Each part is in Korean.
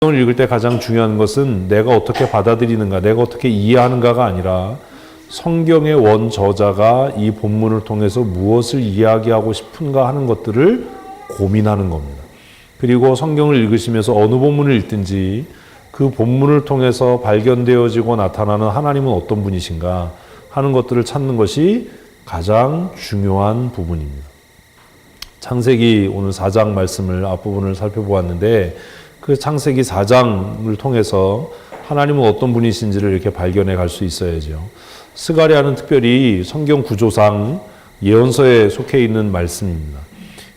성경을 읽을 때 가장 중요한 것은 내가 어떻게 받아들이는가, 내가 어떻게 이해하는가가 아니라 성경의 원저자가 이 본문을 통해서 무엇을 이야기하고 싶은가 하는 것들을 고민하는 겁니다. 그리고 성경을 읽으시면서 어느 본문을 읽든지 그 본문을 통해서 발견되어지고 나타나는 하나님은 어떤 분이신가 하는 것들을 찾는 것이 가장 중요한 부분입니다. 창세기 오늘 4장 말씀을 앞부분을 살펴보았는데 그 창세기 4장을 통해서 하나님은 어떤 분이신지를 이렇게 발견해 갈 수 있어야죠. 스가랴는 특별히 성경 구조상 예언서에 속해 있는 말씀입니다.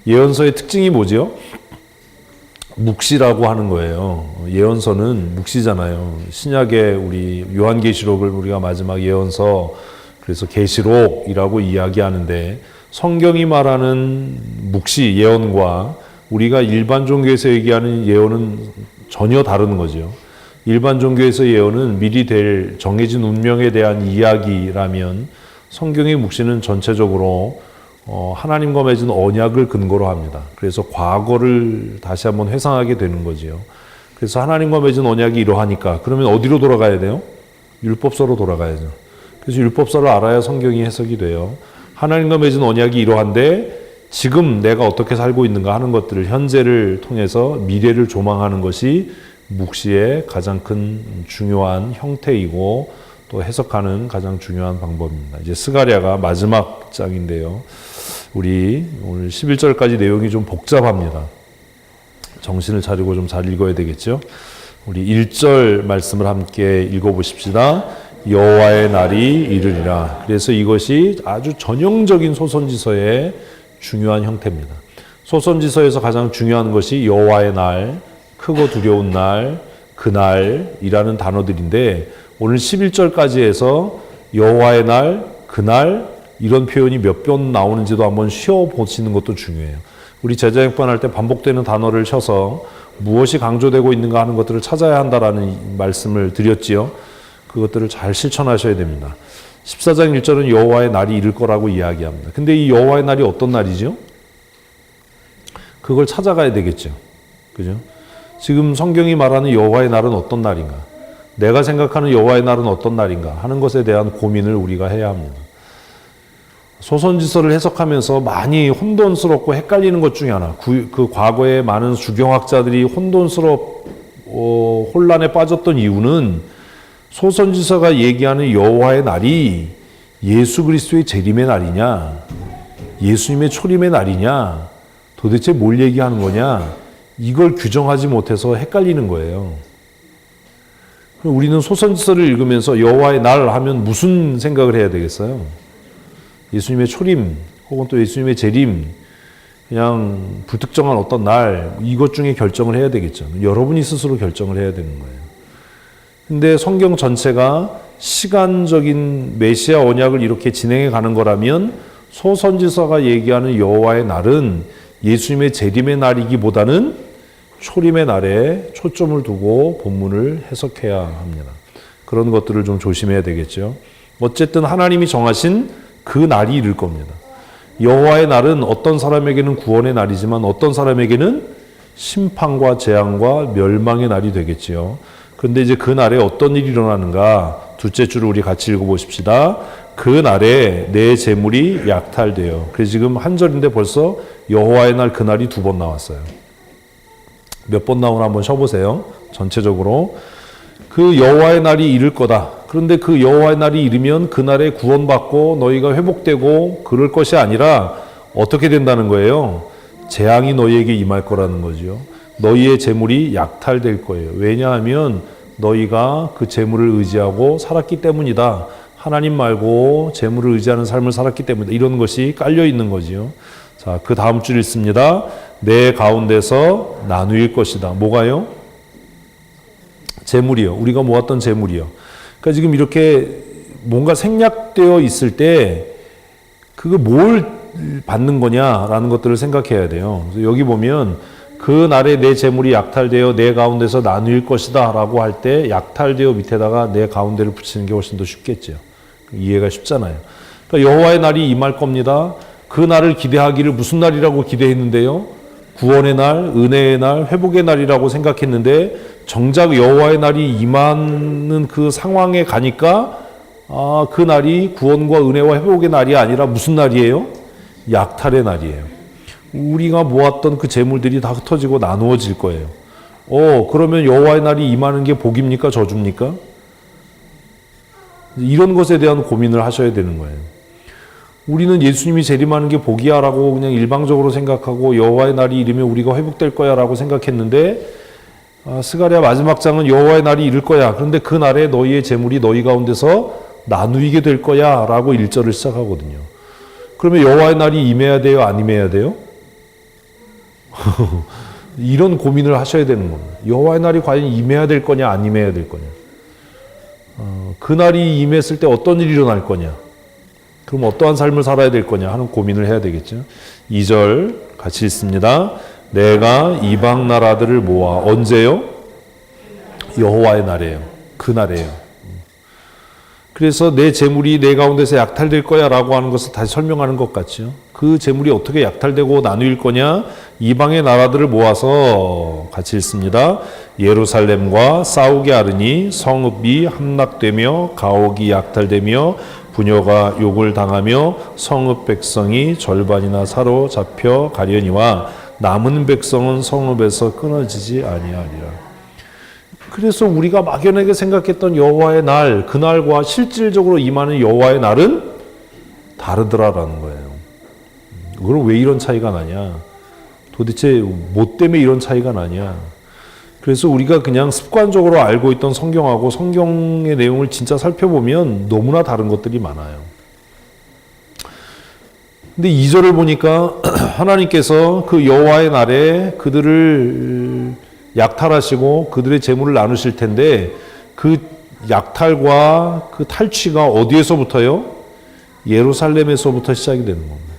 예언서의 특징이 뭐지요? 묵시라고 하는 거예요. 예언서는 묵시잖아요. 신약의 우리 요한계시록을 우리가 마지막 예언서, 그래서 계시록이라고 이야기하는데 성경이 말하는 묵시 예언과 우리가 일반 종교에서 얘기하는 예언은 전혀 다른 거죠. 일반 종교에서 예언은 미리 될 정해진 운명에 대한 이야기라면 성경의 묵시는 전체적으로 하나님과 맺은 언약을 근거로 합니다. 그래서 과거를 다시 한번 회상하게 되는 거지요. 그래서 하나님과 맺은 언약이 이러하니까 그러면 어디로 돌아가야 돼요? 율법서로 돌아가야죠. 그래서 율법서를 알아야 성경이 해석이 돼요. 하나님과 맺은 언약이 이러한데 지금 내가 어떻게 살고 있는가 하는 것들을 현재를 통해서 미래를 조망하는 것이 묵시의 가장 큰 중요한 형태이고 또 해석하는 가장 중요한 방법입니다. 이제 스가랴가 마지막 장인데요. 우리 오늘 11절까지 내용이 좀 복잡합니다. 정신을 차리고 좀 잘 읽어야 되겠죠. 우리 1절 말씀을 함께 읽어보십시다. 여호와의 날이 이르리라. 그래서 이것이 아주 전형적인 소선지서의 중요한 형태입니다. 소선지서에서 가장 중요한 것이 여호와의 날, 크고 두려운 날, 그날이라는 단어들인데 오늘 11절까지 해서 여호와의 날, 그날 이런 표현이 몇 번 나오는지도 한번 쉬어보시는 것도 중요해요. 우리 제자역반할 때 반복되는 단어를 쉬어서 무엇이 강조되고 있는가 하는 것들을 찾아야 한다라는 말씀을 드렸지요. 그것들을 잘 실천하셔야 됩니다. 14장 1절은 여호와의 날이 이를 거라고 이야기합니다. 근데 이 여호와의 날이 어떤 날이죠? 그걸 찾아가야 되겠죠. 그죠? 지금 성경이 말하는 여호와의 날은 어떤 날인가? 내가 생각하는 여호와의 날은 어떤 날인가? 하는 것에 대한 고민을 우리가 해야 합니다. 소선지서를 해석하면서 많이 혼돈스럽고 헷갈리는 것 중에 하나, 그 과거에 많은 주경학자들이 혼란에 빠졌던 이유는 소선지서가 얘기하는 여호와의 날이 예수 그리스도의 재림의 날이냐, 예수님의 초림의 날이냐, 도대체 뭘 얘기하는 거냐, 이걸 규정하지 못해서 헷갈리는 거예요. 우리는 소선지서를 읽으면서 여호와의 날 하면 무슨 생각을 해야 되겠어요? 예수님의 초림 혹은 또 예수님의 재림, 그냥 불특정한 어떤 날, 이것 중에 결정을 해야 되겠죠. 여러분이 스스로 결정을 해야 되는 거예요. 근데 성경 전체가 시간적인 메시아 언약을 이렇게 진행해 가는 거라면 소선지서가 얘기하는 여호와의 날은 예수님의 재림의 날이기보다는 초림의 날에 초점을 두고 본문을 해석해야 합니다. 그런 것들을 좀 조심해야 되겠죠. 어쨌든 하나님이 정하신 그 날이 이를 겁니다. 여호와의 날은 어떤 사람에게는 구원의 날이지만 어떤 사람에게는 심판과 재앙과 멸망의 날이 되겠지요. 그런데 이제 그 날에 어떤 일이 일어나는가? 둘째 줄을 우리 같이 읽어보십시다. 그 날에 내 재물이 약탈돼요. 그래서 지금 한 절인데 벌써 여호와의 날 그 날이 2번 나왔어요. 몇 번 나오나 한번 쉬어보세요. 전체적으로. 그 여호와의 날이 이를 거다. 그런데 그 여호와의 날이 이르면 그 날에 구원받고 너희가 회복되고 그럴 것이 아니라 어떻게 된다는 거예요? 재앙이 너희에게 임할 거라는 거죠. 너희의 재물이 약탈될 거예요. 왜냐하면 너희가 그 재물을 의지하고 살았기 때문이다. 하나님 말고 재물을 의지하는 삶을 살았기 때문이다. 이런 것이 깔려 있는 거지요. 자, 그 다음 줄 읽습니다. 내 가운데서 나누일 것이다. 뭐가요? 재물이요. 우리가 모았던 재물이요. 그러니까 지금 이렇게 뭔가 생략되어 있을 때 그거 뭘 받는 거냐라는 것들을 생각해야 돼요. 그래서 여기 보면 그 날에 내 재물이 약탈되어 내 가운데서 나누일 것이다 라고 할 때 약탈되어 밑에다가 내 가운데를 붙이는 게 훨씬 더 쉽겠죠. 이해가 쉽잖아요. 그러니까 여호와의 날이 임할 겁니다. 그 날을 기대하기를 무슨 날이라고 기대했는데요? 구원의 날, 은혜의 날, 회복의 날이라고 생각했는데 정작 여호와의 날이 임하는 그 상황에 가니까 그 날이 구원과 은혜와 회복의 날이 아니라 무슨 날이에요? 약탈의 날이에요. 우리가 모았던 그 재물들이 다 흩어지고 나누어질 거예요. 그러면 여호와의 날이 임하는 게 복입니까? 저주입니까? 이런 것에 대한 고민을 하셔야 되는 거예요. 우리는 예수님이 재림하는 게 복이야 라고 그냥 일방적으로 생각하고 여호와의 날이 이르면 우리가 회복될 거야 라고 생각했는데 스가랴 마지막 장은 여호와의 날이 이를 거야. 그런데 그 날에 너희의 재물이 너희 가운데서 나누이게 될 거야 라고 1절을 시작하거든요. 그러면 여호와의 날이 임해야 돼요? 안 임해야 돼요? 이런 고민을 하셔야 되는 겁니다. 여호와의 날이 과연 임해야 될 거냐 안 임해야 될 거냐. 그 날이 임했을 때 어떤 일이 일어날 거냐. 그럼 어떠한 삶을 살아야 될 거냐 하는 고민을 해야 되겠죠. 2절 같이 읽습니다. 내가 이방 나라들을 모아. 언제요? 여호와의 날이에요. 그 날이에요. 그래서 내 재물이 내 가운데서 약탈될 거야 라고 하는 것을 다시 설명하는 것 같죠. 그 재물이 어떻게 약탈되고 나누일 거냐. 이방의 나라들을 모아서 같이 읽습니다. 예루살렘과 싸우게 하르니 성읍이 함락되며 가옥이 약탈되며 부녀가 욕을 당하며 성읍 백성이 절반이나 사로잡혀 가려니와 남은 백성은 성읍에서 끊어지지 아니하리라. 그래서 우리가 막연하게 생각했던 여호와의 날, 그날과 실질적으로 임하는 여호와의 날은 다르더라라는 거예요. 그럼 왜 이런 차이가 나냐? 도대체 뭐 때문에 이런 차이가 나냐? 그래서 우리가 그냥 습관적으로 알고 있던 성경하고 성경의 내용을 진짜 살펴보면 너무나 다른 것들이 많아요. 근데 2절을 보니까 하나님께서 그 여호와의 날에 그들을 약탈하시고 그들의 재물을 나누실 텐데 그 약탈과 그 탈취가 어디에서부터요? 예루살렘에서부터 시작이 되는 겁니다.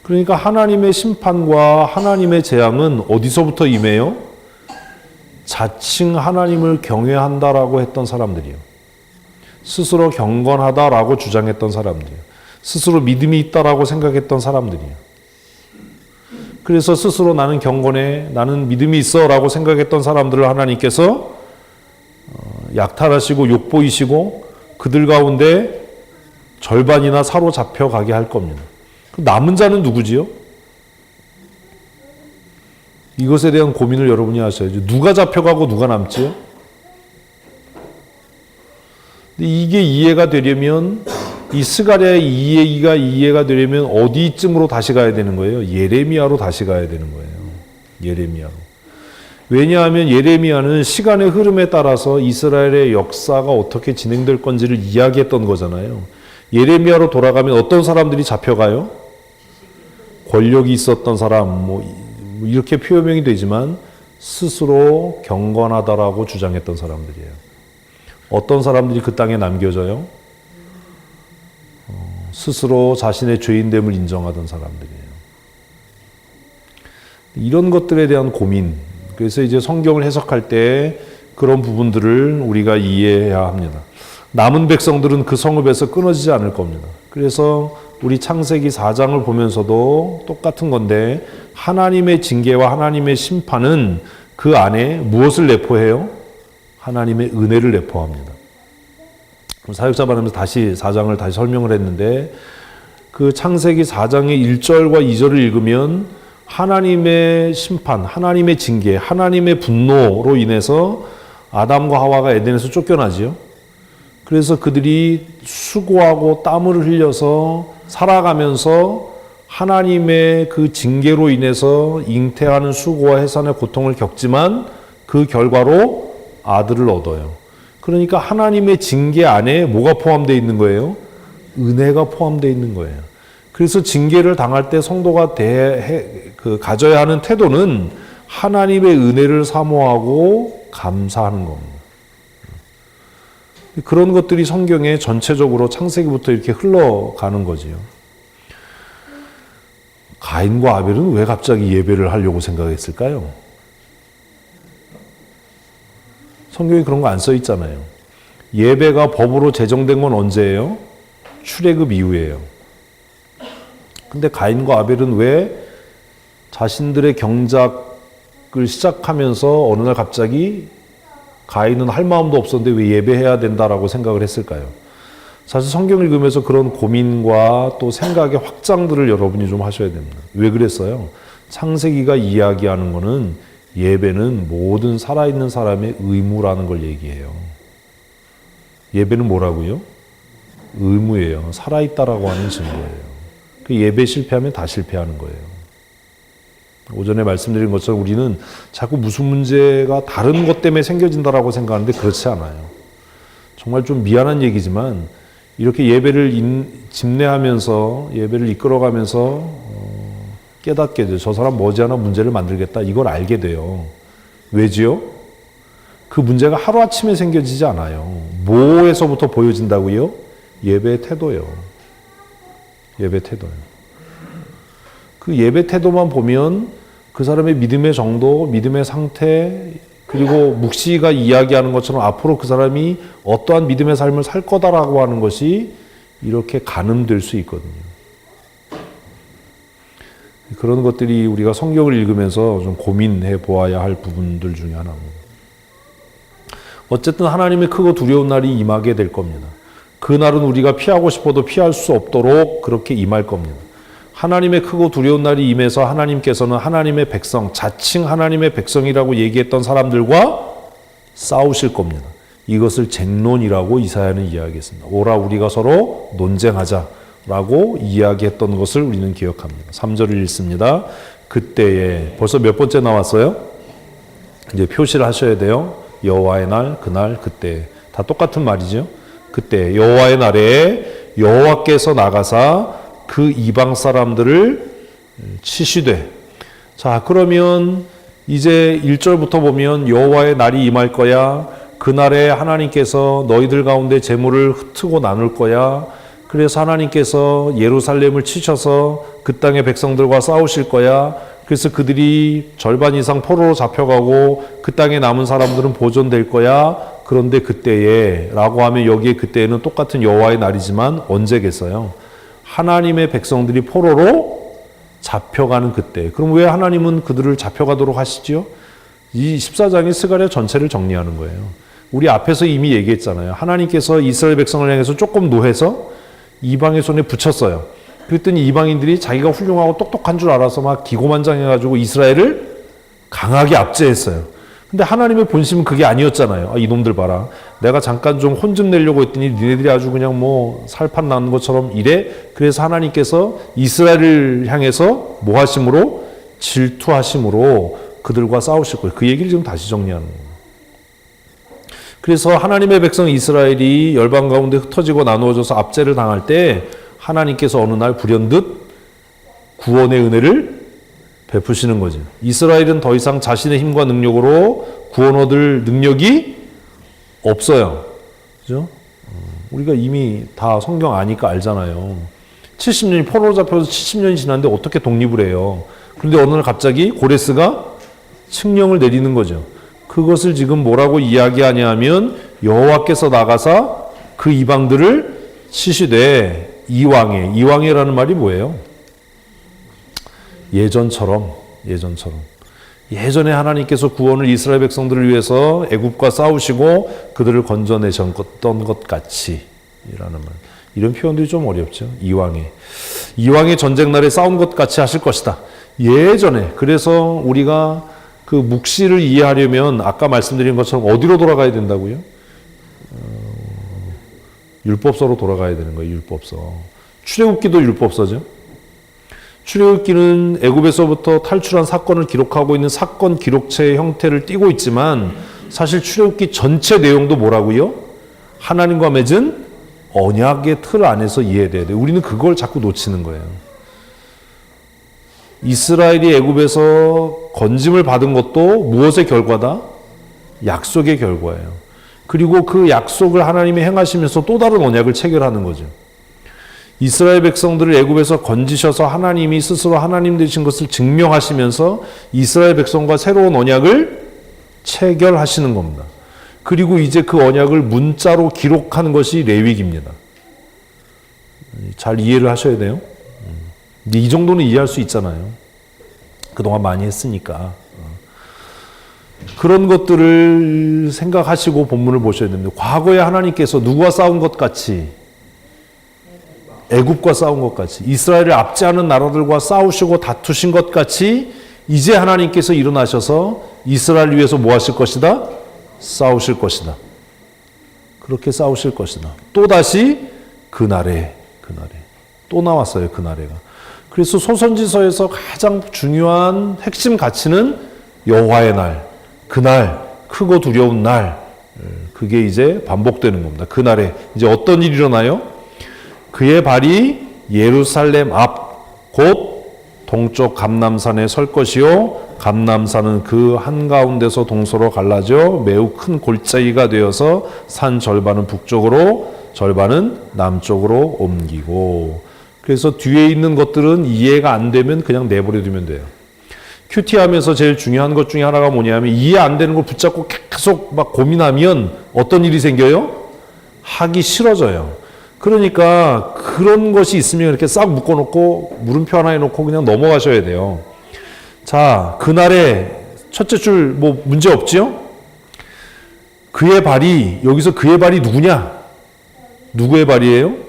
그러니까 하나님의 심판과 하나님의 재앙은 어디서부터 임해요? 자칭 하나님을 경외한다라고 했던 사람들이요. 스스로 경건하다라고 주장했던 사람들이요. 스스로 믿음이 있다라고 생각했던 사람들이요. 그래서 스스로 나는 경건해, 나는 믿음이 있어 라고 생각했던 사람들을 하나님께서 약탈하시고 욕보이시고 그들 가운데 절반이나 사로잡혀 가게 할 겁니다. 남은 자는 누구지요? 이것에 대한 고민을 여러분이 하셔야죠. 누가 잡혀가고 누가 남지요? 근데 이게 이해가 되려면 이 스가랴의 이 얘기가 이해가 되려면 어디쯤으로 다시 가야 되는 거예요? 예레미야로 다시 가야 되는 거예요. 예레미야로. 왜냐하면 예레미야는 시간의 흐름에 따라서 이스라엘의 역사가 어떻게 진행될 건지를 이야기했던 거잖아요. 예레미야로 돌아가면 어떤 사람들이 잡혀가요? 권력이 있었던 사람, 이렇게 표명이 되지만 스스로 경건하다라고 주장했던 사람들이에요. 어떤 사람들이 그 땅에 남겨져요? 스스로 자신의 죄인됨을 인정하던 사람들이에요. 이런 것들에 대한 고민. 그래서 이제 성경을 해석할 때 그런 부분들을 우리가 이해해야 합니다. 남은 백성들은 그 성읍에서 끊어지지 않을 겁니다. 그래서 우리 창세기 4장을 보면서도 똑같은 건데 하나님의 징계와 하나님의 심판은 그 안에 무엇을 내포해요? 하나님의 은혜를 내포합니다. 사역자 발음에서 다시 4장을 다시 설명을 했는데 그 창세기 4장의 1절과 2절을 읽으면 하나님의 심판, 하나님의 징계, 하나님의 분노로 인해서 아담과 하와가 에덴에서 쫓겨나지요. 그래서 그들이 수고하고 땀을 흘려서 살아가면서 하나님의 그 징계로 인해서 잉태하는 수고와 해산의 고통을 겪지만 그 결과로 아들을 얻어요. 그러니까 하나님의 징계 안에 뭐가 포함되어 있는 거예요? 은혜가 포함되어 있는 거예요. 그래서 징계를 당할 때 성도가 가져야 하는 태도는 하나님의 은혜를 사모하고 감사하는 겁니다. 그런 것들이 성경에 전체적으로 창세기부터 이렇게 흘러가는 거지요. 가인과 아벨은 왜 갑자기 예배를 하려고 생각했을까요? 성경에 그런 거 안 써 있잖아요. 예배가 법으로 제정된 건 언제예요? 출애굽 이후예요. 근데 가인과 아벨은 왜 자신들의 경작을 시작하면서 어느 날 갑자기 가인은 할 마음도 없었는데 왜 예배해야 된다라고 생각을 했을까요? 사실 성경 읽으면서 그런 고민과 또 생각의 확장들을 여러분이 좀 하셔야 됩니다. 왜 그랬어요? 창세기가 이야기하는 거는 예배는 모든 살아있는 사람의 의무라는 걸 얘기해요. 예배는 뭐라고요? 의무예요. 살아있다라고 하는 증거예요. 그 예배 실패하면 다 실패하는 거예요. 오전에 말씀드린 것처럼 우리는 자꾸 무슨 문제가 다른 것 때문에 생겨진다라고 생각하는데 그렇지 않아요. 정말 좀 미안한 얘기지만 이렇게 예배를 집례하면서 예배를 이끌어가면서 깨닫게 돼요. 저 사람 머지않아 문제를 만들겠다. 이걸 알게 돼요. 왜지요? 그 문제가 하루아침에 생겨지지 않아요. 뭐에서부터 보여진다고요? 예배의 태도요. 예배 태도요. 그 예배 태도만 보면 그 사람의 믿음의 정도, 믿음의 상태, 그리고 묵시가 이야기하는 것처럼 앞으로 그 사람이 어떠한 믿음의 삶을 살 거다라고 하는 것이 이렇게 가늠될 수 있거든요. 그런 것들이 우리가 성경을 읽으면서 좀 고민해 보아야 할 부분들 중에 하나입니다. 어쨌든 하나님의 크고 두려운 날이 임하게 될 겁니다. 그 날은 우리가 피하고 싶어도 피할 수 없도록 그렇게 임할 겁니다. 하나님의 크고 두려운 날이 임해서 하나님께서는 하나님의 백성, 자칭 하나님의 백성이라고 얘기했던 사람들과 싸우실 겁니다. 이것을 쟁론이라고 이사야는 이야기했습니다. 오라 우리가 서로 논쟁하자라고 이야기했던 것을 우리는 기억합니다. 3절을 읽습니다. 그때에 벌써 몇 번째 나왔어요? 이제 표시를 하셔야 돼요. 여호와의 날, 그날, 그때. 다 똑같은 말이죠. 그때 여호와의 날에 여호와께서 나가사 그 이방 사람들을 치시되. 자, 그러면 이제 1절부터 보면 여호와의 날이 임할 거야. 그날에 하나님께서 너희들 가운데 재물을 흩트고 나눌 거야. 그래서 하나님께서 예루살렘을 치셔서 그 땅의 백성들과 싸우실 거야. 그래서 그들이 절반 이상 포로로 잡혀가고 그 땅에 남은 사람들은 보존될 거야. 그런데 그때에 라고 하면 여기에 그때에는 똑같은 여호와의 날이지만 언제겠어요? 하나님의 백성들이 포로로 잡혀가는 그때. 그럼 왜 하나님은 그들을 잡혀가도록 하시죠? 이 14장이 스가랴 전체를 정리하는 거예요. 우리 앞에서 이미 얘기했잖아요. 하나님께서 이스라엘 백성을 향해서 조금 노해서 이방의 손에 붙였어요. 그랬더니 이방인들이 자기가 훌륭하고 똑똑한 줄 알아서 막 기고만장해가지고 이스라엘을 강하게 압제했어요. 근데 하나님의 본심은 그게 아니었잖아요. 아, 이놈들 봐라. 내가 잠깐 좀 혼 좀 내려고 했더니 니네들이 아주 그냥 뭐 살판 나는 것처럼 이래. 그래서 하나님께서 이스라엘을 향해서 뭐 하심으로? 질투하심으로 그들과 싸우실 거예요. 그 얘기를 지금 다시 정리하는 거예요. 그래서 하나님의 백성 이스라엘이 열방 가운데 흩어지고 나누어져서 압제를 당할 때 하나님께서 어느 날 불현듯 구원의 은혜를 베푸시는 거죠. 이스라엘은 더 이상 자신의 힘과 능력으로 구원 얻을 능력이 없어요. 그죠? 우리가 이미 다 성경 아니까 알잖아요. 70년이 포로로 잡혀서 70년이 지났는데 어떻게 독립을 해요? 그런데 어느 날 갑자기 고레스가 칙령을 내리는 거죠. 그것을 지금 뭐라고 이야기하냐 하면 여호와께서 나가사 그 이방들을 치시되 이왕해라는 말이 뭐예요? 예전에 하나님께서 구원을 이스라엘 백성들을 위해서 애굽과 싸우시고 그들을 건져내셨던 것 같이 이라는 말. 이런 표현들이 좀 어렵죠. 이왕의 전쟁 날에 싸운 것 같이 하실 것이다. 예전에. 그래서 우리가 그 묵시를 이해하려면 아까 말씀드린 것처럼 어디로 돌아가야 된다고요? 율법서로 돌아가야 되는 거예요. 율법서. 출애굽기도 율법서죠. 출애굽기는 애굽에서부터 탈출한 사건을 기록하고 있는 사건 기록체의 형태를 띠고 있지만 사실 출애굽기 전체 내용도 뭐라고요? 하나님과 맺은 언약의 틀 안에서 이해돼야 돼요. 우리는 그걸 자꾸 놓치는 거예요. 이스라엘이 애굽에서 건짐을 받은 것도 무엇의 결과다? 약속의 결과예요. 그리고 그 약속을 하나님이 행하시면서 또 다른 언약을 체결하는 거죠. 이스라엘 백성들을 애굽에서 건지셔서 하나님이 스스로 하나님 되신 것을 증명하시면서 이스라엘 백성과 새로운 언약을 체결하시는 겁니다. 그리고 이제 그 언약을 문자로 기록하는 것이 레위기입니다. 잘 이해를 하셔야 돼요. 근데 이 정도는 이해할 수 있잖아요. 그동안 많이 했으니까. 그런 것들을 생각하시고 본문을 보셔야 됩니다. 과거에 하나님께서 누구와 싸운 것 같이, 애굽과 싸운 것 같이, 이스라엘을 압제하는 나라들과 싸우시고 다투신 것 같이 이제 하나님께서 일어나셔서 이스라엘을 위해서 뭐 하실 것이다? 싸우실 것이다. 그렇게 싸우실 것이다. 또다시 그날에 또 나왔어요. 그날에가. 그래서 소선지서에서 가장 중요한 핵심 가치는 여호와의 날, 그날, 크고 두려운 날, 그게 이제 반복되는 겁니다. 그날에 이제 어떤 일이 일어나요? 그의 발이 예루살렘 앞, 곧 동쪽 감람산에 설 것이요, 감람산은 그 한가운데서 동서로 갈라져 매우 큰 골짜기가 되어서 산 절반은 북쪽으로, 절반은 남쪽으로 옮기고. 그래서 뒤에 있는 것들은 이해가 안 되면 그냥 내버려 두면 돼요. 큐티 하면서 제일 중요한 것 중에 하나가 뭐냐면 이해 안 되는 걸 붙잡고 계속 막 고민하면 어떤 일이 생겨요? 하기 싫어져요. 그러니까 그런 것이 있으면 이렇게 싹 묶어놓고 물음표 하나 해놓고 그냥 넘어가셔야 돼요. 자, 그날에 첫째 줄 뭐 문제 없지요? 그의 발이, 여기서 그의 발이 누구냐? 누구의 발이에요?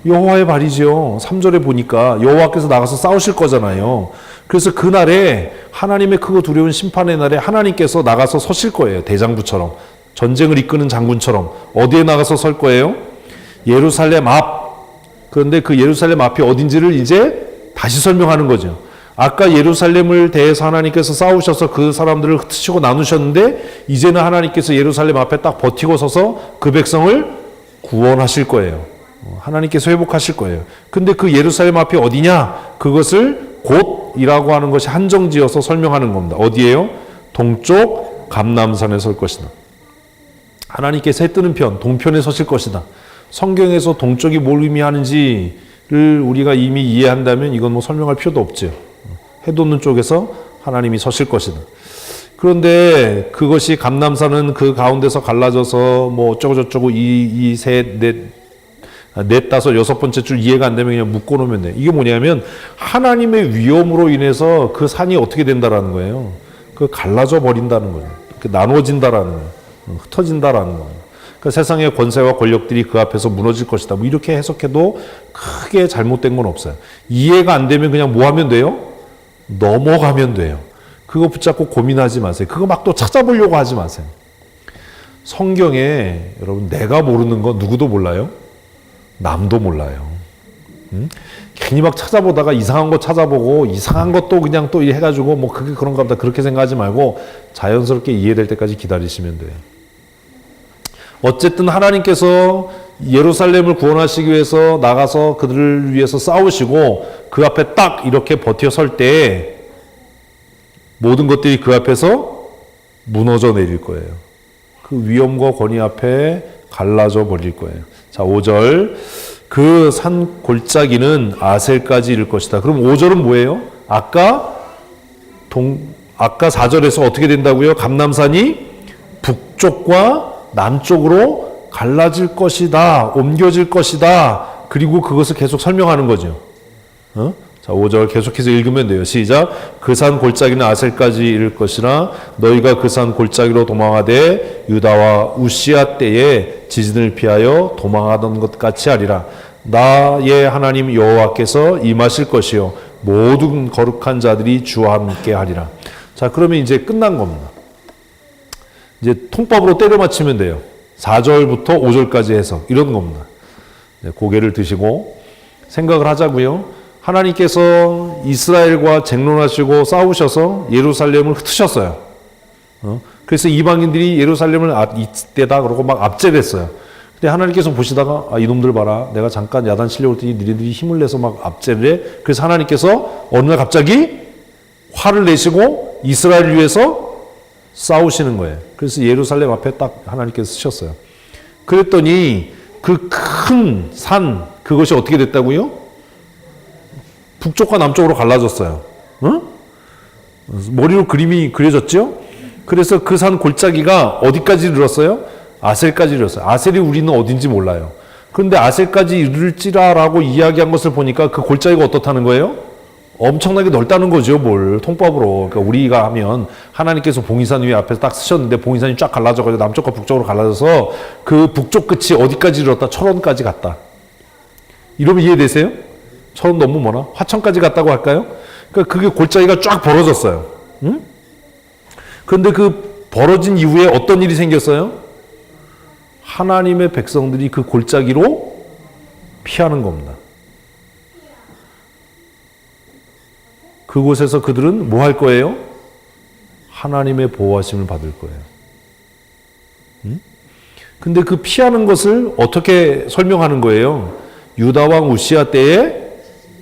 여호와의 발이죠. 3절에 보니까 여호와께서 나가서 싸우실 거잖아요. 그래서 그날에 하나님의 크고 두려운 심판의 날에 하나님께서 나가서 서실 거예요. 대장부처럼. 전쟁을 이끄는 장군처럼. 어디에 나가서 설 거예요? 예루살렘 앞. 그런데 그 예루살렘 앞이 어딘지를 이제 다시 설명하는 거죠. 아까 예루살렘을 대해서 하나님께서 싸우셔서 그 사람들을 흩으시고 나누셨는데 이제는 하나님께서 예루살렘 앞에 딱 버티고 서서 그 백성을 구원하실 거예요. 하나님께서 회복하실 거예요. 근데 그 예루살렘 앞이 어디냐? 그것을 곧이라고 하는 것이 한정지어서 설명하는 겁니다. 어디예요? 동쪽 감람산에 설 것이다. 하나님께서 해 뜨는 편, 동편에 서실 것이다. 성경에서 동쪽이 뭘 의미하는지를 우리가 이미 이해한다면 이건 뭐 설명할 필요도 없죠. 해 돋는 쪽에서 하나님이 서실 것이다. 그런데 그것이 감람산은 그 가운데서 갈라져서 뭐 어쩌고저쩌고 넷, 다섯, 여섯 번째 줄 이해가 안 되면 그냥 묶어놓으면 돼. 이게 뭐냐면 하나님의 위엄으로 인해서 그 산이 어떻게 된다라는 거예요. 그 갈라져 버린다는 거예요. 나누어진다라는 거예요. 흩어진다라는 거예요. 그러니까 세상의 권세와 권력들이 그 앞에서 무너질 것이다. 뭐 이렇게 해석해도 크게 잘못된 건 없어요. 이해가 안 되면 그냥 뭐 하면 돼요? 넘어가면 돼요. 그거 붙잡고 고민하지 마세요. 그거 막 또 찾아보려고 하지 마세요. 성경에 여러분 내가 모르는 거 누구도 몰라요? 남도 몰라요. 괜히 막 찾아보다가 이상한 거 찾아보고 이상한 것도 그냥 또 해가지고 뭐 그게 그런가 보다 그렇게 생각하지 말고 자연스럽게 이해될 때까지 기다리시면 돼요. 어쨌든 하나님께서 예루살렘을 구원하시기 위해서 나가서 그들을 위해서 싸우시고 그 앞에 딱 이렇게 버텨 설 때 모든 것들이 그 앞에서 무너져 내릴 거예요. 그 위엄과 권위 앞에 갈라져 버릴 거예요. 자, 5절. 그 산 골짜기는 아셀까지 이를 것이다. 그럼 5절은 뭐예요? 아까 4절에서 어떻게 된다고요? 감람산이 북쪽과 남쪽으로 갈라질 것이다. 옮겨질 것이다. 그리고 그것을 계속 설명하는 거죠. 자, 5절 계속해서 읽으면 돼요. 시작. 그 산 골짜기는 아셀까지 이를 것이라 너희가 그 산 골짜기로 도망하되 유다와 우시아 때에 지진을 피하여 도망하던 것 같이 하리라. 나의 하나님 여호와께서 임하실 것이요 모든 거룩한 자들이 주와 함께 하리라. 자, 그러면 이제 끝난 겁니다. 이제 통법으로 때려 맞추면 돼요. 4절부터 5절까지 해서 이런 겁니다. 고개를 드시고 생각을 하자고요. 하나님께서 이스라엘과 쟁론하시고 싸우셔서 예루살렘을 흩으셨어요. 그래서 이방인들이 예루살렘을 이때다 그러고 막 압제됐어요. 근데 하나님께서 보시다가 이놈들 봐라. 내가 잠깐 야단 치려고 했더니 니네들이 힘을 내서 막 압제를 해. 그래서 하나님께서 어느 날 갑자기 화를 내시고 이스라엘을 위해서 싸우시는 거예요. 그래서 예루살렘 앞에 딱 하나님께서 쓰셨어요. 그랬더니 그 큰 산 그것이 어떻게 됐다고요? 북쪽과 남쪽으로 갈라졌어요. 머리로 그림이 그려졌죠? 그래서 그 산 골짜기가 어디까지 이르렀어요? 아셀까지 이르렀어요. 아셀이 우리는 어딘지 몰라요. 그런데 아셀까지 이를지라라고 이야기한 것을 보니까 그 골짜기가 어떻다는 거예요? 엄청나게 넓다는 거죠, 뭘. 통법으로. 그러니까 우리가 하면 하나님께서 봉이산 위에 앞에서 딱 쓰셨는데 봉이산이 쫙 갈라져가지고 남쪽과 북쪽으로 갈라져서 그 북쪽 끝이 어디까지 이뤘다? 철원까지 갔다. 이러면 이해되세요? 철원 너무 멀어? 화천까지 갔다고 할까요? 그러니까 그게 골짜기가 쫙 벌어졌어요. 응? 그런데 그 벌어진 이후에 어떤 일이 생겼어요? 하나님의 백성들이 그 골짜기로 피하는 겁니다. 그곳에서 그들은 뭐 할 거예요? 하나님의 보호하심을 받을 거예요. 근데 그 피하는 것을 어떻게 설명하는 거예요? 유다 왕 우시야 때에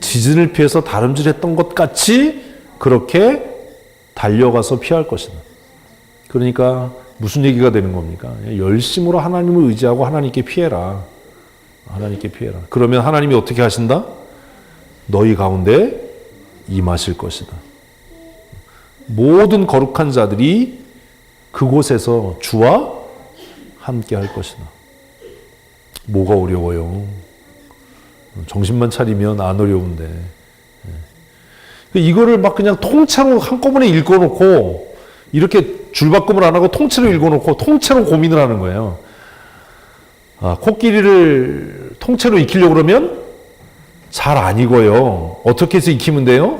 지진을 피해서 다름질했던 것 같이 그렇게 달려가서 피할 것이다. 그러니까 무슨 얘기가 되는 겁니까? 열심으로 하나님을 의지하고 하나님께 피해라. 하나님께 피해라. 그러면 하나님이 어떻게 하신다? 너희 가운데 임하실 것이다. 모든 거룩한 자들이 그곳에서 주와 함께 할 것이다. 뭐가 어려워요? 정신만 차리면 안 어려운데. 이거를 막 그냥 통째로 한꺼번에 읽어놓고 이렇게 줄바꿈을 안 하고 통째로 읽어놓고 통째로 고민을 하는 거예요. 코끼리를 통째로 익히려고 그러면 잘 안 익어요. 어떻게 해서 익히면 돼요?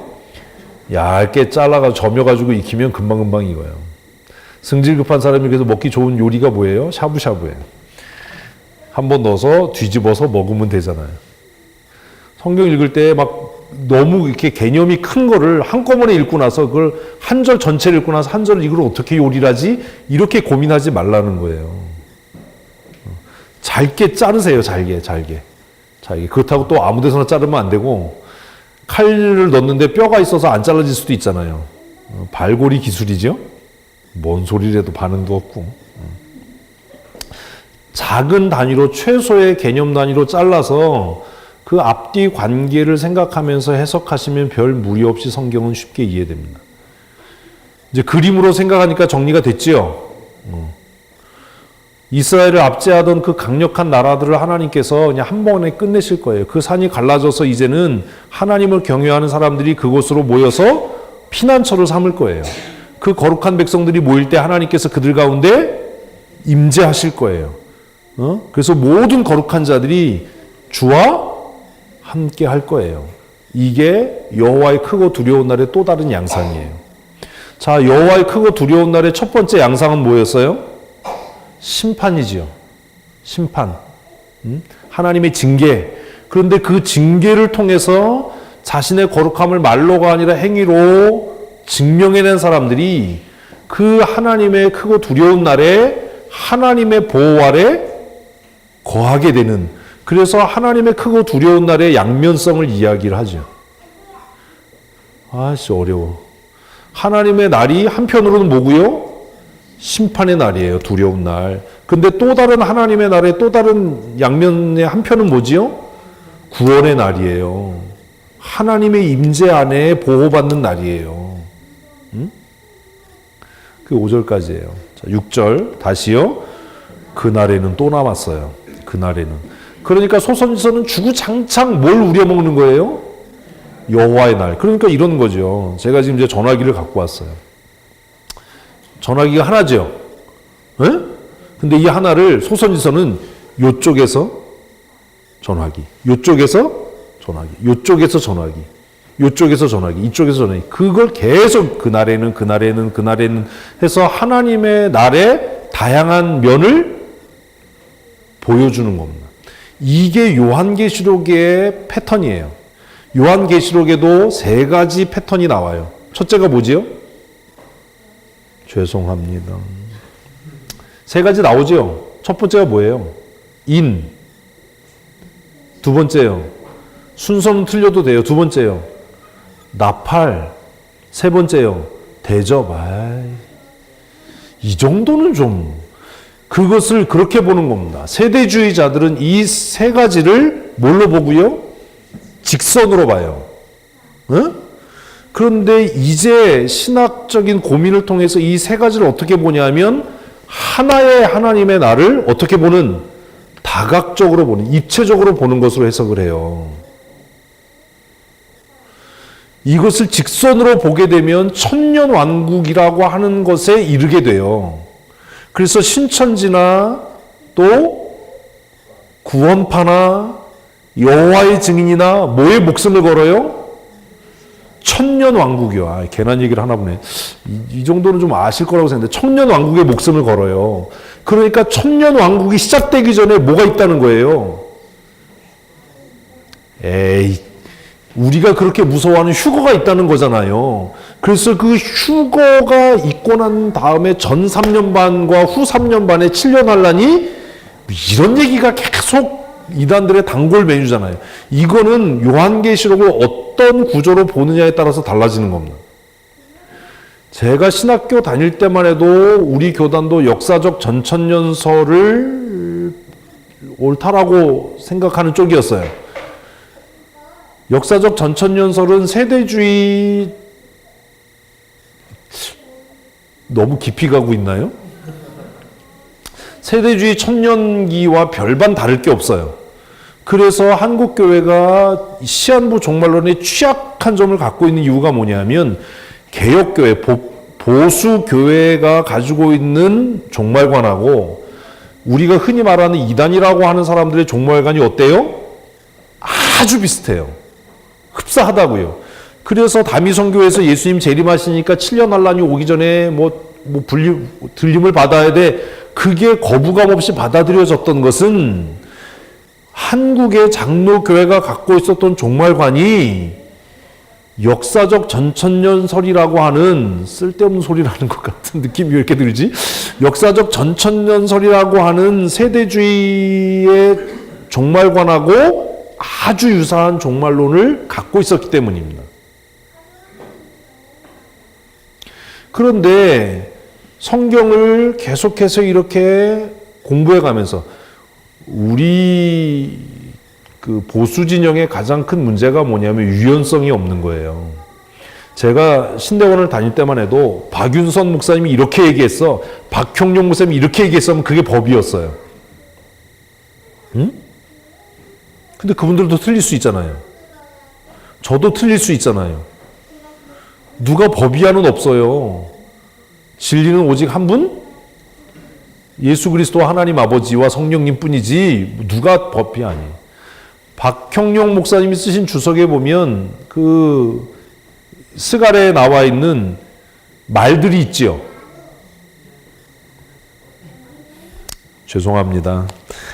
얇게 잘라가지고 점여가지고 익히면 금방금방 익어요. 승질 급한 사람이 그래서 먹기 좋은 요리가 뭐예요? 샤브샤브예요. 한번 넣어서 뒤집어서 먹으면 되잖아요. 성경 읽을 때 막 너무 이렇게 개념이 큰 거를 한꺼번에 읽고 나서 그걸 한 절 전체를 읽고 나서 한 절을 이걸 어떻게 요리를 하지? 이렇게 고민하지 말라는 거예요. 잘게 자르세요. 잘게. 그렇다고 또 아무 데서나 자르면 안 되고 칼을 넣는데 뼈가 있어서 안 잘라질 수도 있잖아요. 발골이 기술이죠. 뭔 소리라도 반응도 없고. 작은 단위로 최소의 개념 단위로 잘라서 그 앞뒤 관계를 생각하면서 해석하시면 별 무리 없이 성경은 쉽게 이해됩니다. 이제 그림으로 생각하니까 정리가 됐지요. 이스라엘을 압제하던 그 강력한 나라들을 하나님께서 그냥 한 번에 끝내실 거예요. 그 산이 갈라져서 이제는 하나님을 경외하는 사람들이 그곳으로 모여서 피난처를 삼을 거예요. 그 거룩한 백성들이 모일 때 하나님께서 그들 가운데 임재하실 거예요. 그래서 모든 거룩한 자들이 주와 함께 할 거예요. 이게 여호와의 크고 두려운 날의 또 다른 양상이에요. 자, 여호와의 크고 두려운 날의 첫 번째 양상은 뭐였어요? 심판이지요. 심판. 하나님의 징계. 그런데 그 징계를 통해서 자신의 거룩함을 말로가 아니라 행위로 증명해낸 사람들이 그 하나님의 크고 두려운 날에 하나님의 보호 아래 거하게 되는, 그래서 하나님의 크고 두려운 날의 양면성을 이야기를 하죠. 아씨 어려워. 하나님의 날이 한편으로는 뭐고요? 심판의 날이에요. 두려운 날. 근데 또 다른 하나님의 날의 또 다른 양면의 한편은 뭐지요? 구원의 날이에요. 하나님의 임재 안에 보호받는 날이에요. 그 5절까지예요. 자, 6절 다시요. 그날에는 또 남았어요. 그날에는. 그러니까 소선지서는 주구장창 뭘 우려먹는 거예요? 여호와의 날. 그러니까 이런 거죠. 제가 지금 이제 전화기를 갖고 왔어요. 전화기가 하나죠. 에? 근데 이 하나를 소선지서는 요쪽에서 전화기, 요쪽에서 전화기, 요쪽에서 전화기, 요쪽에서 전화기, 이쪽에서 전화기. 그걸 계속 그날에는 해서 하나님의 날의 다양한 면을 보여주는 겁니다. 이게 요한계시록의 패턴이에요. 요한계시록에도 3가지 패턴이 나와요. 첫째가 뭐지요? 죄송합니다. 3가지 나오죠. 첫 번째가 뭐예요? 인. 두 번째요. 순서는 틀려도 돼요. 두 번째요. 나팔. 세 번째요. 대접. 이 정도는 좀 그것을 그렇게 보는 겁니다. 세대주의자들은 이 3가지를 뭘로 보고요? 직선으로 봐요. 그런데 이제 신학적인 고민을 통해서 이 3가지를 어떻게 보냐면 하나의 하나님의 날을 어떻게 보는, 다각적으로 보는, 입체적으로 보는 것으로 해석을 해요. 이것을 직선으로 보게 되면 천년왕국이라고 하는 것에 이르게 돼요. 그래서 신천지나 또 구원파나 여호와의 증인이나 뭐에 목숨을 걸어요? 천년왕국이요. 아, 괜한 얘기를 하나 보네. 이 정도는 좀 아실 거라고 생각했는데 천년왕국에 목숨을 걸어요. 그러니까 천년왕국이 시작되기 전에 뭐가 있다는 거예요? 에이, 우리가 그렇게 무서워하는 휴거가 있다는 거잖아요. 그래서 그 휴거가 있고 난 다음에 전 3년 반과 후 3년 반의 7년 환란이 이런 얘기가 계속 이단들의 단골 메뉴잖아요. 이거는 요한계시록을 어떤 구조로 보느냐에 따라서 달라지는 겁니다. 제가 신학교 다닐 때만 해도 우리 교단도 역사적 전천년설을 옳다라고 생각하는 쪽이었어요. 역사적 전천년설은 세대주의 너무 깊이 가고 있나요? 세대주의 천년기와 별반 다를 게 없어요. 그래서 한국교회가 시한부 종말론에 취약한 점을 갖고 있는 이유가 뭐냐면 개혁교회, 보수교회가 가지고 있는 종말관하고 우리가 흔히 말하는 이단이라고 하는 사람들의 종말관이 어때요? 아주 비슷해요. 흡사하다고요. 그래서 다미성교에서 예수님 재림하시니까 7년 환란이 오기 전에 들림을 받아야 돼. 그게 거부감 없이 받아들여졌던 것은 한국의 장로교회가 갖고 있었던 종말관이 역사적 전천년설이라고 하는 쓸데없는 소리라는 것 같은 느낌이 왜 이렇게 들지? 역사적 전천년설이라고 하는 세대주의의 종말관하고 아주 유사한 종말론을 갖고 있었기 때문입니다. 그런데 성경을 계속해서 이렇게 공부해 가면서 우리 그 보수 진영의 가장 큰 문제가 뭐냐면 유연성이 없는 거예요. 제가 신대원을 다닐 때만 해도 박윤선 목사님이 이렇게 얘기했어. 박형룡 목사님이 이렇게 얘기했으면 그게 법이었어요. 응? 근데 그분들도 틀릴 수 있잖아요. 저도 틀릴 수 있잖아요. 누가 법이야는 없어요. 진리는 오직 한 분? 예수 그리스도 하나님 아버지와 성령님 뿐이지 누가 법이 아니에요. 박형룡 목사님이 쓰신 주석에 보면 그 스갈에 나와 있는 말들이 있지요. 죄송합니다.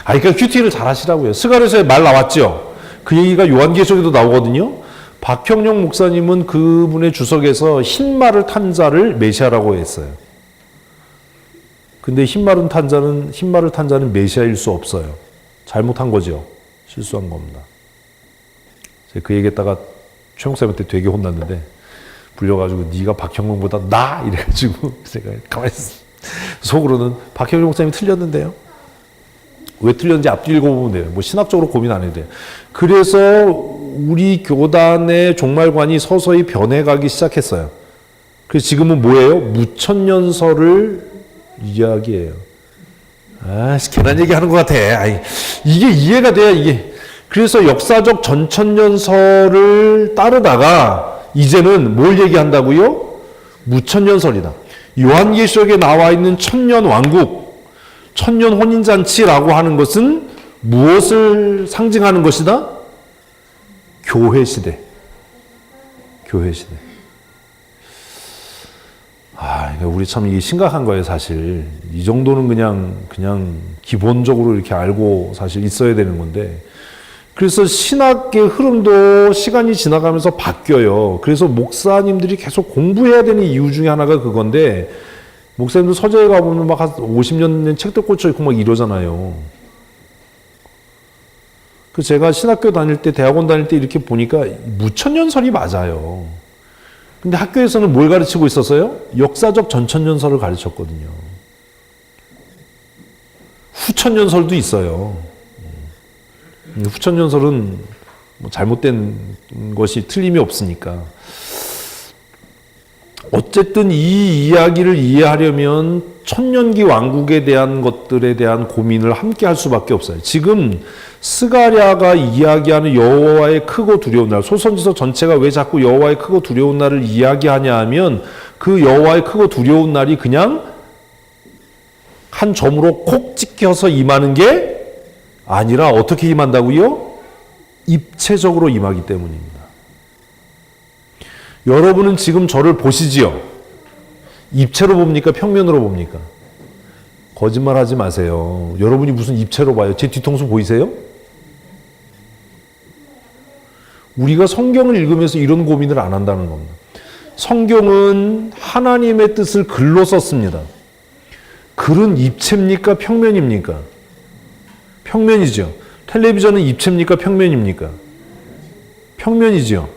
그러니까 큐티를 잘 하시라고요. 스갈에서의 말 나왔죠. 그 얘기가 요한계시록에도 나오거든요. 박형룡 목사님은 그분의 주석에서 흰 말을 탄 자를 메시아라고 했어요. 근데 흰 말을 탄 자는 메시아일 수 없어요. 잘못한 거죠. 실수한 겁니다. 제가 그 얘기했다가 최 목사님한테 되게 혼났는데 불려가지고 네가 박형룡보다 나 이래가지고 제가 가만히 있었어요. 속으로는 박형룡 목사님이 틀렸는데요. 왜 틀렸는지 앞뒤 읽어보면 돼요. 뭐 신학적으로 고민 안 해도 돼요. 그래서 우리 교단의 종말관이 서서히 변해가기 시작했어요. 그래서 지금은 뭐예요? 무천년설을 이야기해요. 괜한 얘기 하는 것 같아. 이게 이해가 돼야 이게. 그래서 역사적 전천년설을 따르다가 이제는 뭘 얘기한다고요? 무천년설이다. 요한계시록에 나와 있는 천년왕국, 천년혼인잔치라고 하는 것은 무엇을 상징하는 것이다? 교회시대. 교회시대. 우리 참 이게 심각한 거예요, 사실. 이 정도는 그냥 기본적으로 이렇게 알고 사실 있어야 되는 건데. 그래서 신학의 흐름도 시간이 지나가면서 바뀌어요. 그래서 목사님들이 계속 공부해야 되는 이유 중에 하나가 그건데, 목사님들 서재에 가보면 막 한 50년 된 책도 꽂혀있고 막 이러잖아요. 그 제가 신학교 다닐 때, 대학원 다닐 때 이렇게 보니까 무천년설이 맞아요. 근데 학교에서는 뭘 가르치고 있었어요? 역사적 전천년설을 가르쳤거든요. 후천년설도 있어요. 후천년설은 뭐 잘못된 것이 틀림이 없으니까. 어쨌든 이 이야기를 이해하려면 천년기 왕국에 대한 것들에 대한 고민을 함께 할 수밖에 없어요. 지금 스가랴가 이야기하는 여호와의 크고 두려운 날, 소선지서 전체가 왜 자꾸 여호와의 크고 두려운 날을 이야기하냐 하면 그 여호와의 크고 두려운 날이 그냥 한 점으로 콕 찍혀서 임하는 게 아니라 어떻게 임한다고요? 입체적으로 임하기 때문입니다. 여러분은 지금 저를 보시지요? 입체로 봅니까? 평면으로 봅니까? 거짓말 하지 마세요. 여러분이 무슨 입체로 봐요? 제 뒤통수 보이세요? 우리가 성경을 읽으면서 이런 고민을 안 한다는 겁니다. 성경은 하나님의 뜻을 글로 썼습니다. 글은 입체입니까? 평면입니까? 평면이죠. 텔레비전은 입체입니까? 평면입니까? 평면이죠.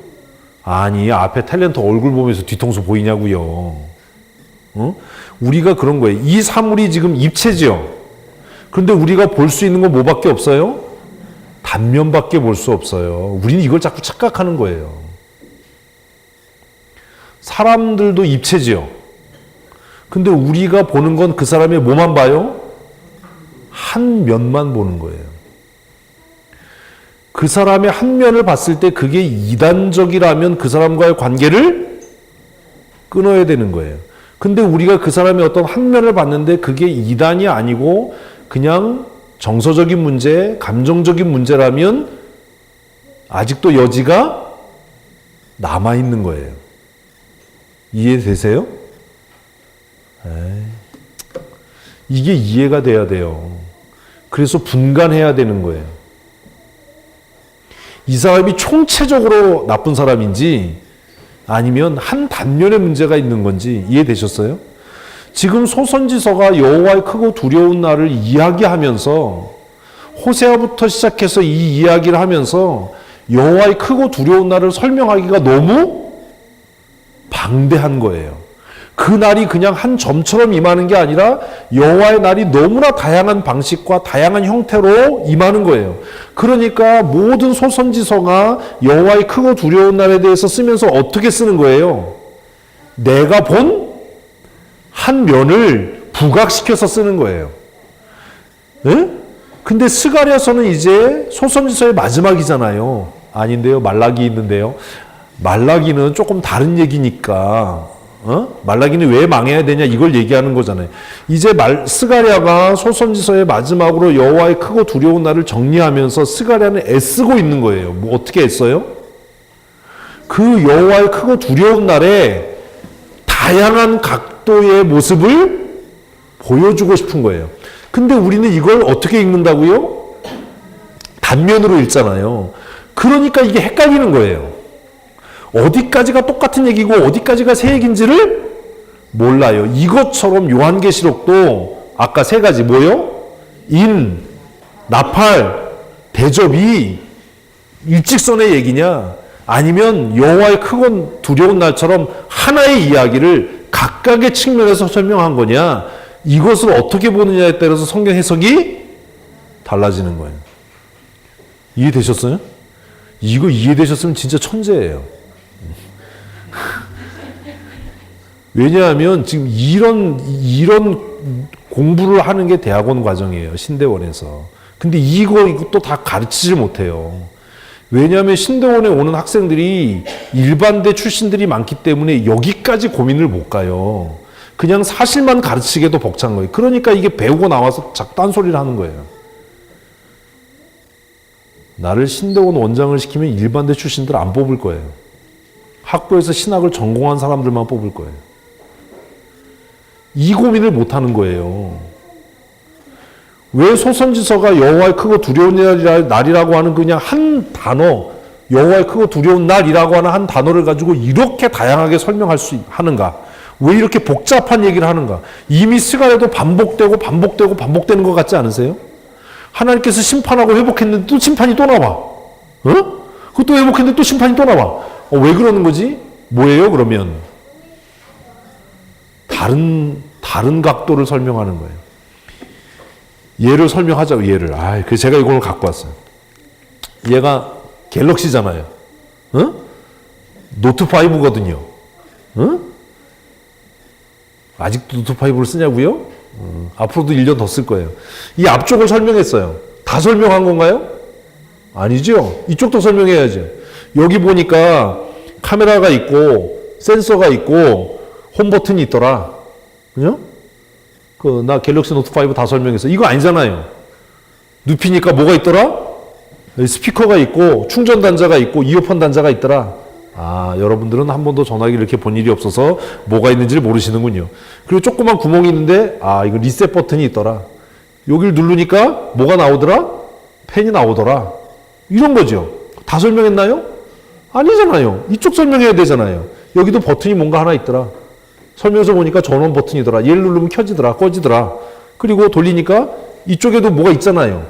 아니, 앞에 탤런트 얼굴 보면서 뒤통수 보이냐고요. 우리가 그런 거예요. 이 사물이 지금 입체죠. 그런데 우리가 볼 수 있는 건 뭐밖에 없어요? 단면밖에 볼 수 없어요. 우리는 이걸 자꾸 착각하는 거예요. 사람들도 입체지요. 근데 우리가 보는 건 그 사람의 뭐만 봐요? 한 면만 보는 거예요. 그 사람의 한 면을 봤을 때 그게 이단적이라면 그 사람과의 관계를 끊어야 되는 거예요. 근데 우리가 그 사람의 어떤 한 면을 봤는데 그게 이단이 아니고 그냥 정서적인 문제, 감정적인 문제라면 아직도 여지가 남아있는 거예요. 이해되세요? 이게 이해가 돼야 돼요. 그래서 분간해야 되는 거예요. 이 사람이 총체적으로 나쁜 사람인지 아니면 한 단면의 문제가 있는 건지 이해되셨어요? 지금 소선지서가 여호와의 크고 두려운 날을 이야기하면서 호세아부터 시작해서 이 이야기를 하면서 여호와의 크고 두려운 날을 설명하기가 너무 방대한 거예요. 그 날이 그냥 한 점처럼 임하는 게 아니라 여호와의 날이 너무나 다양한 방식과 다양한 형태로 임하는 거예요. 그러니까 모든 소선지서가 여호와의 크고 두려운 날에 대해서 쓰면서 어떻게 쓰는 거예요? 내가 본 한 면을 부각시켜서 쓰는 거예요. 네? 근데 스가랴서는 이제 소선지서의 마지막이잖아요. 아닌데요. 말라기 있는데요. 말라기는 조금 다른 얘기니까 말라기는 왜 망해야 되냐 이걸 얘기하는 거잖아요. 이제 스가랴가 소선지서의 마지막으로 여호와의 크고 두려운 날을 정리하면서 스가랴는 애쓰고 있는 거예요. 뭐 어떻게 애써요? 그 여호와의 크고 두려운 날에 다양한 각도의 모습을 보여주고 싶은 거예요. 근데 우리는 이걸 어떻게 읽는다고요? 단면으로 읽잖아요. 그러니까 이게 헷갈리는 거예요. 어디까지가 똑같은 얘기고 어디까지가 새 얘기인지를 몰라요. 이것처럼 요한계시록도 아까 세 가지 뭐요? 인, 나팔, 대접이 일직선의 얘기냐 아니면 여호와의 크고 두려운 날처럼 하나의 이야기를 각각의 측면에서 설명한 거냐 이것을 어떻게 보느냐에 따라서 성경 해석이 달라지는 거예요. 이해되셨어요? 이거 이해되셨으면 진짜 천재예요. 왜냐하면 지금 이런 공부를 하는 게 대학원 과정이에요. 신대원에서. 근데 이것도 다 가르치지 못해요. 왜냐하면 신대원에 오는 학생들이 일반대 출신들이 많기 때문에 여기까지 고민을 못 가요. 그냥 사실만 가르치기도 벅찬 거예요. 그러니까 이게 배우고 나와서 자꾸 딴소리를 하는 거예요. 나를 신대원 원장을 시키면 일반대 출신들 안 뽑을 거예요. 학부에서 신학을 전공한 사람들만 뽑을 거예요. 이 고민을 못 하는 거예요. 왜 소선지서가 여호와의 크고 두려운 날이라고 하는 그냥 한 단어, 여호와의 크고 두려운 날이라고 하는 한 단어를 가지고 이렇게 다양하게 설명할 수 하는가? 왜 이렇게 복잡한 얘기를 하는가? 이미 스가랴도 반복되는 것 같지 않으세요? 하나님께서 심판하고 회복했는데 또 심판이 또 나와. 그것도 회복했는데 또 심판이 또 나와. 왜 그러는 거지? 뭐예요, 그러면? 다른 각도를 설명하는 거예요. 얘를 설명하자고, 얘를. 그래서 제가 이걸 갖고 왔어요. 얘가 갤럭시잖아요. 노트5거든요. 아직도 노트5를 쓰냐고요? 앞으로도 1년 더 쓸 거예요. 이 앞쪽을 설명했어요. 다 설명한 건가요? 아니죠. 이쪽도 설명해야죠. 여기 보니까 카메라가 있고 센서가 있고 홈 버튼이 있더라. 그죠? 나 갤럭시 노트5 다 설명했어. 이거 아니잖아요. 눕히니까 뭐가 있더라? 스피커가 있고 충전 단자가 있고 이어폰 단자가 있더라. 아, 여러분들은 한 번도 전화기를 이렇게 본 일이 없어서 뭐가 있는지를 모르시는군요. 그리고 조그만 구멍이 있는데 이거 리셋 버튼이 있더라. 여기를 누르니까 뭐가 나오더라? 펜이 나오더라. 이런 거죠. 다 설명했나요? 아니잖아요. 이쪽 설명해야 되잖아요. 여기도 버튼이 뭔가 하나 있더라. 설명서 보니까 전원 버튼이더라. 얘를 누르면 켜지더라. 꺼지더라. 그리고 돌리니까 이쪽에도 뭐가 있잖아요.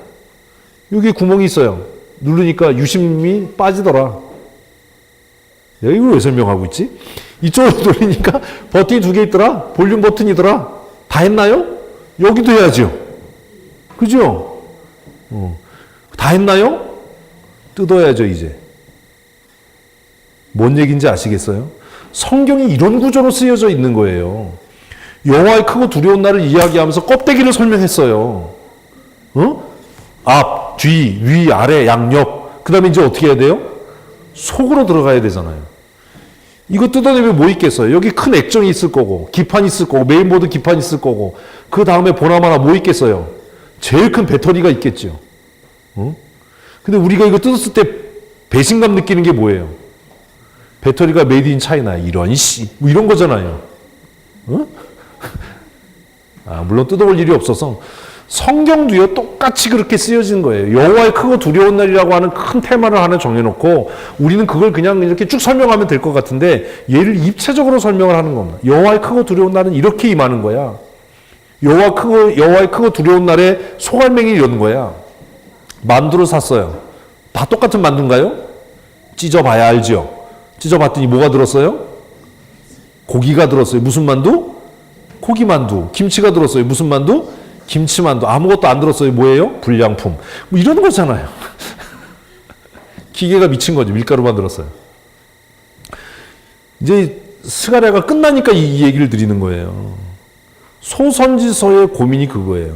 여기 구멍이 있어요. 누르니까 유심이 빠지더라. 내가 이걸 왜 설명하고 있지? 이쪽으로 돌리니까 버튼이 2개 있더라. 볼륨 버튼이더라. 다 했나요? 여기도 해야죠. 그죠? 다 했나요? 뜯어야죠, 이제. 뭔 얘기인지 아시겠어요? 성경이 이런 구조로 쓰여져 있는 거예요. 여호와의 크고 두려운 날을 이야기하면서 껍데기를 설명했어요. 앞, 뒤, 위, 아래, 양옆. 그 다음에 이제 어떻게 해야 돼요? 속으로 들어가야 되잖아요. 이거 뜯어내면 뭐 있겠어요? 여기 큰 액정이 있을 거고, 기판이 있을 거고, 메인보드 기판이 있을 거고, 그 다음에 보나마나 뭐 있겠어요? 제일 큰 배터리가 있겠죠. 근데 우리가 이거 뜯었을 때 배신감 느끼는 게 뭐예요? 배터리가 메이드 인 차이나, 이런 뭐 이런 거잖아요. 물론 뜯어볼 일이 없어서. 성경도요, 똑같이 그렇게 쓰여진 거예요. 여호와의 크고 두려운 날이라고 하는 큰 테마를 하나 정해놓고 우리는 그걸 그냥 이렇게 쭉 설명하면 될 것 같은데 얘를 입체적으로 설명을 하는 겁니다. 여호와의 크고 두려운 날은 이렇게 임하는 거야. 여호와의 크고 두려운 날에 소갈맹이 이런 거야. 만두를 샀어요. 다 똑같은 만두인가요? 찢어봐야 알죠. 찢어봤더니 뭐가 들었어요? 고기가 들었어요. 무슨 만두? 고기 만두. 김치가 들었어요. 무슨 만두? 김치만두. 아무것도 안 들었어요. 뭐예요? 불량품. 뭐 이런 거잖아요. 기계가 미친 거죠. 밀가루만 들었어요. 이제 스가랴가 끝나니까 이 얘기를 드리는 거예요. 소선지서의 고민이 그거예요.